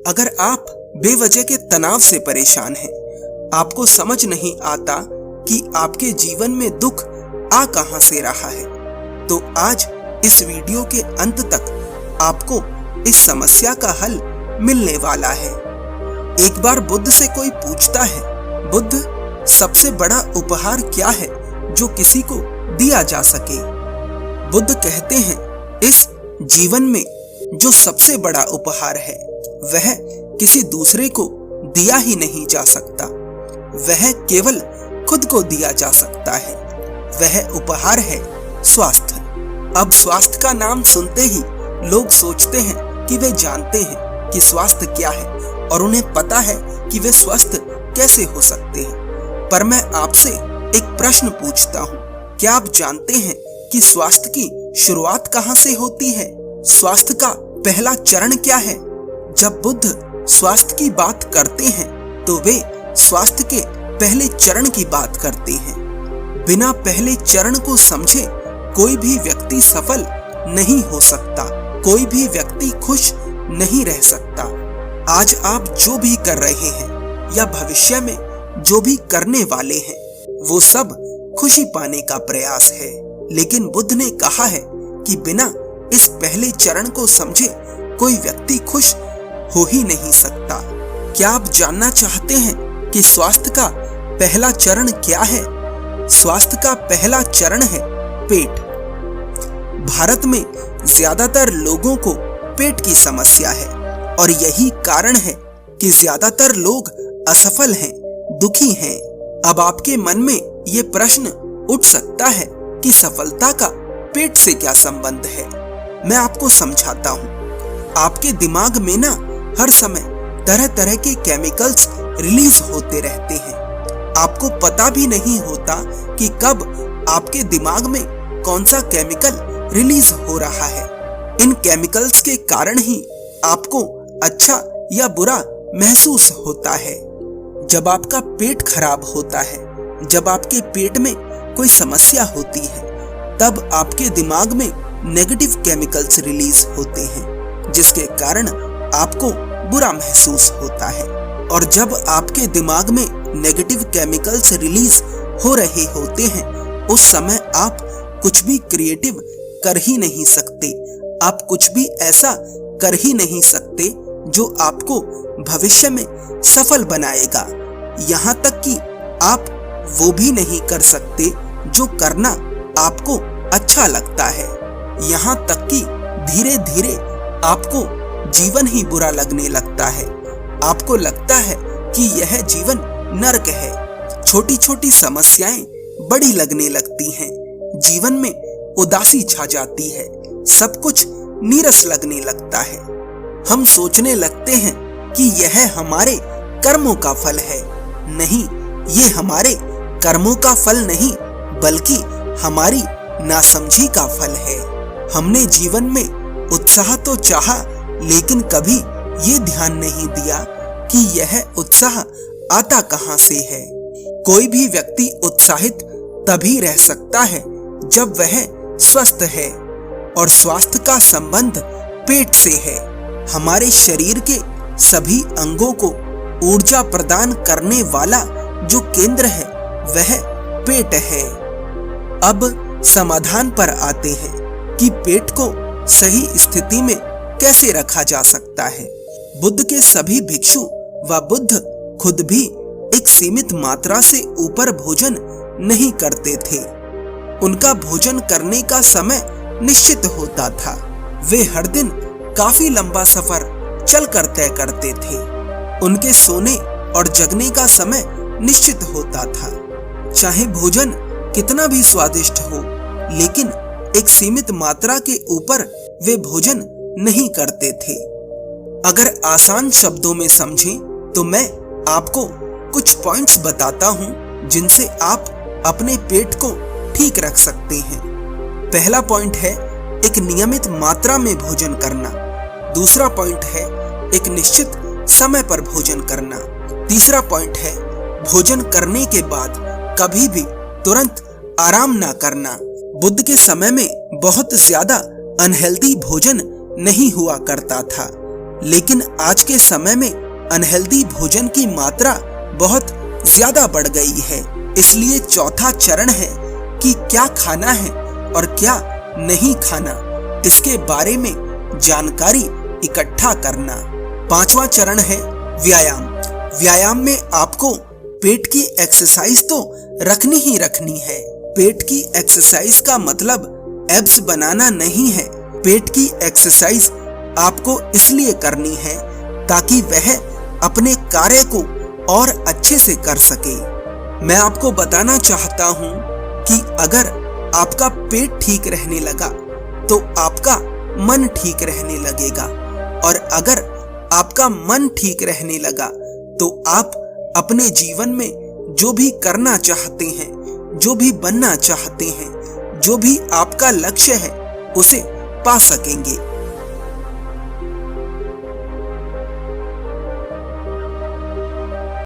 अगर आप बेवजह के तनाव से परेशान हैं, आपको समझ नहीं आता कि आपके जीवन में दुख आ कहां से रहा है, तो आज इस वीडियो के अंत तक आपको इस समस्या का हल मिलने वाला है। एक बार बुद्ध से कोई पूछता है, बुद्ध, सबसे बड़ा उपहार क्या है जो किसी को दिया जा सके? बुद्ध कहते हैं, इस जीवन में जो सबसे बड़ा उपहार है वह किसी दूसरे को दिया ही नहीं जा सकता, वह केवल खुद को दिया जा सकता है। वह उपहार है स्वास्थ्य। अब स्वास्थ्य का नाम सुनते ही लोग सोचते हैं कि वे जानते हैं कि स्वास्थ्य क्या है और उन्हें पता है कि वे स्वस्थ कैसे हो सकते हैं। पर मैं आपसे एक प्रश्न पूछता हूँ, क्या आप जानते हैं कि स्वास्थ्य की शुरुआत कहाँ से होती है? स्वास्थ्य का पहला चरण क्या है? जब बुद्ध स्वास्थ्य की बात करते हैं तो वे स्वास्थ्य के पहले चरण की बात करते हैं। बिना पहले चरण को समझे कोई भी व्यक्ति सफल नहीं हो सकता, कोई भी व्यक्ति खुश नहीं रह सकता। आज आप जो भी कर रहे हैं या भविष्य में जो भी करने वाले हैं, वो सब खुशी पाने का प्रयास है। लेकिन बुद्ध ने कहा है कि बिना इस पहले चरण को समझे कोई व्यक्ति खुश हो ही नहीं सकता। क्या आप जानना चाहते हैं कि स्वास्थ्य का पहला चरण क्या है? स्वास्थ्य का पहला चरण है पेट। भारत में ज्यादातर लोगों को पेट की समस्या है और यही कारण है कि ज्यादातर लोग असफल हैं, दुखी हैं। अब आपके मन में ये प्रश्न उठ सकता है कि सफलता का पेट से क्या संबंध है? मैं आपको समझाता हूँ। आपके दिमाग में ना हर समय तरह तरह के केमिकल्स रिलीज होते रहते हैं। आपको पता भी नहीं होता कि कब आपके दिमाग में कौन सा केमिकल रिलीज हो रहा है। इन केमिकल्स के कारण ही आपको अच्छा या बुरा महसूस होता है। जब आपका पेट खराब होता है, जब आपके पेट में कोई समस्या होती है, तब आपके दिमाग में नेगेटिव केमिकल्स रिलीज होते हैं, जिसके कारण आपको बुरा महसूस होता है। और जब आपके दिमाग में नेगेटिव केमिकल्स रिलीज हो रहे होते हैं, उस समय आप कुछ भी क्रिएटिव कर ही नहीं सकते। आप कुछ भी ऐसा कर ही नहीं सकते जो आपको भविष्य में सफल बनाएगा। यहाँ तक कि आप वो भी नहीं कर सकते जो करना आपको अच्छा लगता है। यहाँ तक कि धीरे धीरे आपको जीवन ही बुरा लगने लगता है। आपको लगता है कि यह जीवन नर्क है। छोटी छोटी समस्याएं बड़ी लगने लगती हैं। जीवन में उदासी छा जाती है। सब कुछ नीरस लगने लगता है। हम सोचने लगते हैं कि यह हमारे कर्मों का फल है। नहीं, ये हमारे कर्मों का फल नहीं, बल्कि हमारी नासमझी का फल है। हमने जीवन में उत्साह तो चाहा, लेकिन कभी ये ध्यान नहीं दिया कि यह उत्साह आता कहां से है। कोई भी व्यक्ति उत्साहित तभी रह सकता है जब वह स्वस्थ है, और स्वास्थ्य का संबंध पेट से है। हमारे शरीर के सभी अंगों को ऊर्जा प्रदान करने वाला जो केंद्र है वह पेट है। अब समाधान पर आते हैं कि पेट को सही स्थिति में कैसे रखा जा सकता है। बुद्ध के सभी भिक्षु व बुद्ध खुद भी एक सीमित मात्रा से ऊपर भोजन नहीं करते थे। उनका भोजन करने का समय निश्चित होता था। वे हर दिन काफी लंबा सफर चलकर तय करते थे। उनके सोने और जगने का समय निश्चित होता था। चाहे भोजन कितना भी स्वादिष्ट हो, लेकिन एक सीमित मात्रा के ऊपर वे भोजन नहीं करते थे। अगर आसान शब्दों में समझें तो मैं आपको कुछ पॉइंट्स बताता हूं जिनसे आप अपने पेट को ठीक रख सकते हैं। पहला पॉइंट है एक नियमित मात्रा में भोजन करना। दूसरा पॉइंट है एक निश्चित समय पर भोजन करना। तीसरा पॉइंट है भोजन करने के बाद कभी भी तुरंत आराम ना करना। बुद्ध के समय में बहुत ज्यादा अनहेल्दी भोजन नहीं हुआ करता था। लेकिन आज के समय में अनहेल्दी भोजन की मात्रा बहुत ज्यादा बढ़ गई है। इसलिए चौथा चरण है कि क्या खाना है और क्या नहीं खाना, इसके बारे में जानकारी इकट्ठा करना। पांचवा चरण है व्यायाम। व्यायाम में आपको पेट की एक्सरसाइज तो रखनी ही रखनी है। पेट की एक्सरसाइज का मतलब एब्स बनाना नहीं है। पेट की एक्सरसाइज आपको इसलिए करनी है ताकि वह अपने कार्य को और अच्छे से कर सके। मैं आपको बताना चाहता हूँ कि अगर आपका पेट ठीक रहने लगा तो आपका मन ठीक रहने लगेगा, और अगर आपका मन ठीक रहने लगा तो आप अपने जीवन में जो भी करना चाहते हैं, जो भी बनना चाहते हैं, जो भी आपका लक्ष्य है, उसे पा सकेंगे।